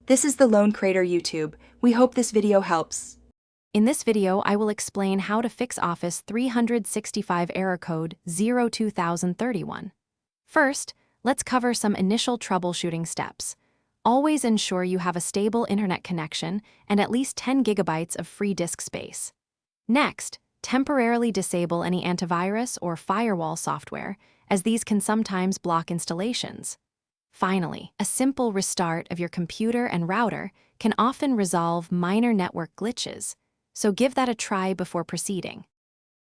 This is the Lone Crater YouTube. We hope this video helps. In this video, I will explain how to fix Office 365 error code 0x2031. First, let's cover some initial troubleshooting steps. Always ensure you have a stable internet connection and at least 10 gigabytes of free disk space. Next, temporarily disable any antivirus or firewall software, as these can sometimes block installations. Finally, a simple restart of your computer and router can often resolve minor network glitches, so give that a try before proceeding.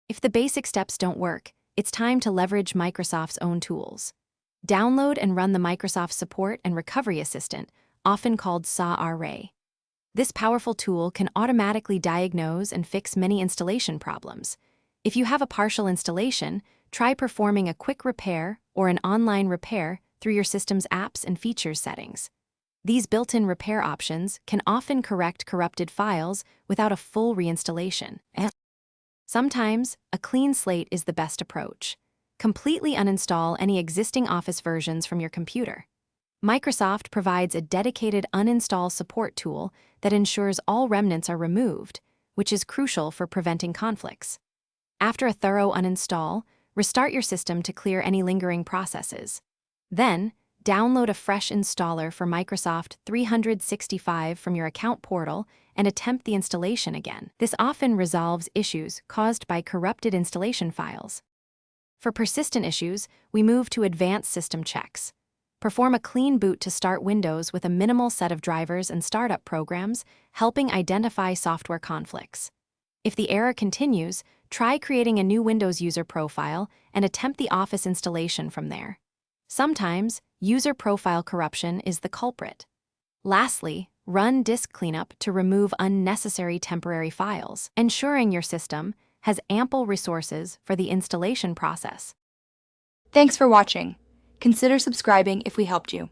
If the basic steps don't work, it's time to leverage Microsoft's own tools. Download and run the Microsoft Support and Recovery Assistant, often called SA-RA. This powerful tool can automatically diagnose and fix many installation problems. If you have a partial installation, try performing a quick repair or an online repair through your system's apps and features settings. These built-in repair options can often correct corrupted files without a full reinstallation. Sometimes, a clean slate is the best approach. Completely uninstall any existing Office versions from your computer. Microsoft provides a dedicated uninstall support tool that ensures all remnants are removed, which is crucial for preventing conflicts. After a thorough uninstall, restart your system to clear any lingering processes. Then, download a fresh installer for Microsoft 365 from your account portal and attempt the installation again. This often resolves issues caused by corrupted installation files. For persistent issues, we move to advanced system checks. Perform a clean boot to start Windows with a minimal set of drivers and startup programs, helping identify software conflicts. If the error continues, try creating a new Windows user profile and attempt the Office installation from there. Sometimes, user profile corruption is the culprit. Lastly, run disk cleanup to remove unnecessary temporary files, ensuring your system has ample resources for the installation process. Thanks for watching. Consider subscribing if we helped you.